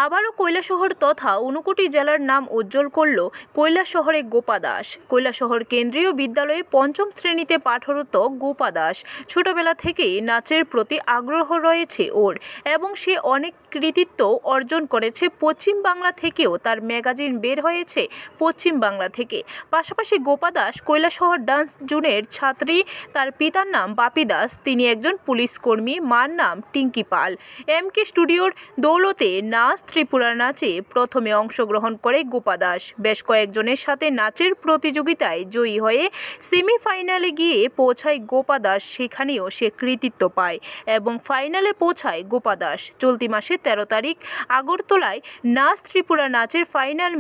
আবারও কৈলাসহর তথা ঊনকোটি জেলার নাম উজ্জ্বল করল কৈলাসহরে গোপা দাস। কৈলাসহর কেন্দ্রীয় বিদ্যালয়ে পঞ্চম শ্রেণীতে পাঠরত গোপা দাস ছোটবেলা থেকেই নাচের প্রতি আগ্রহ রয়েছে ওর, এবং সে অনেক কৃতিত্ব অর্জন করেছে। পশ্চিম বাংলা থেকেও তার ম্যাগাজিন বের হয়েছে পশ্চিম বাংলা থেকে। পাশাপাশি গোপা দাস কৈলাসহর ডান্স জুনের ছাত্রী। তার পিতার নাম বাপি দাস, তিনি একজন পুলিশ কর্মী। মার নাম টিঙ্কি পাল। এমকে স্টুডিওর দৌলতে নাচ ত্রিপুরা নাচে প্রথমে অংশগ্রহণ করে গোপা দাস। বেশ কয়েকজনের সাথে নাচের প্রতিযোগিতায় জয়ী হয়ে সেমিফাইনালে গিয়ে পৌঁছায় গোপা দাস। সেখানেও সে কৃতিত্ব পায় এবং ফাইনালে পৌঁছায় গোপা দাস। চলতি মাসের 13 তারিখ আগরতলায় নাচ ত্রিপুরা নাচের ফাইনাল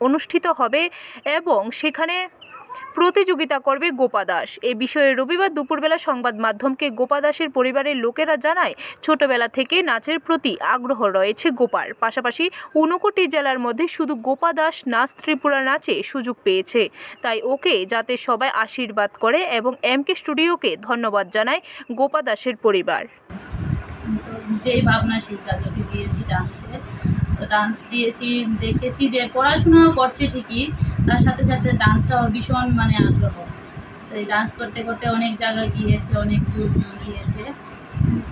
অনুষ্ঠিত হবে এবং সেখানে প্রতিযোগিতা করবে গোপা দাস। এ বিষয়ে রবিবার দুপুরবেলা সংবাদ মাধ্যমকে গোপা দাসের পরিবারের লোকেরা জানায়, ছোটবেলা থেকে নাচের প্রতি আগ্রহ রয়েছে গোপার। পাশাপাশি ঊনকোটি জেলার মধ্যে শুধু গোপা দাস নাচ ত্রিপুরা নাচে সুযোগ পেয়েছে, তাই ওকে যাতে সবাই আশীর্বাদ করে এবং এমকে স্টুডিওকে ধন্যবাদ জানায় গোপা দাসের পরিবার। যেই ভাবনা সেই কাজ ওকে দিয়েছি ডান্সে। তো ডান্স দিয়েছি, দেখেছি যে পড়াশোনাও করছে ঠিকই, তার সাথে সাথে ডান্সটাও ভীষণ আগ্রহ। তো এই ডান্স করতে করতে অনেক জায়গায় গিয়েছে, অনেক দূর গিয়েছে।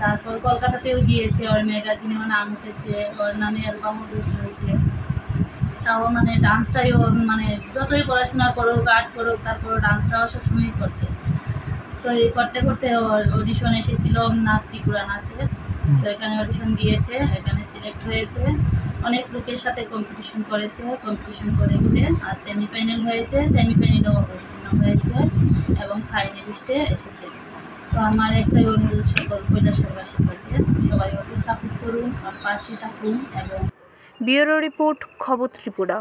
তারপর কলকাতাতেও গিয়েছে, ওর ম্যাগাজিনেও নাম উঠেছে, ওর নামে অ্যালবামও হয়েছে। তাও ডান্সটাই ও যতই পড়াশোনা করুক, আর্ট করুক, তারপর ডান্সটাও সবসময় করছে। তো এই করতে করতে ওর অডিশন এসেছিল নাচ ত্রিপুরা নাচে। তো এখানে অডিশন দিয়েছে, এখানে সিলেক্ট হয়েছে, অনেক লোকের সাথে কম্পিটিশন করেছে। কম্পিটিশন করে ঘুরে আর সেমিফাইনাল হয়েছে, সেমিফাইনালেও অবতীর্ণ হয়েছে এবং ফাইনালিস্টে এসেছে। তো আমার একটাই অনুরোধ সকল কৈলাসহরবাসীর কাছে, সবাই ওকে সাপোর্ট করুন, আর পাশে থাকুন। এবং ব্যুরো রিপোর্ট, খবর ত্রিপুরা।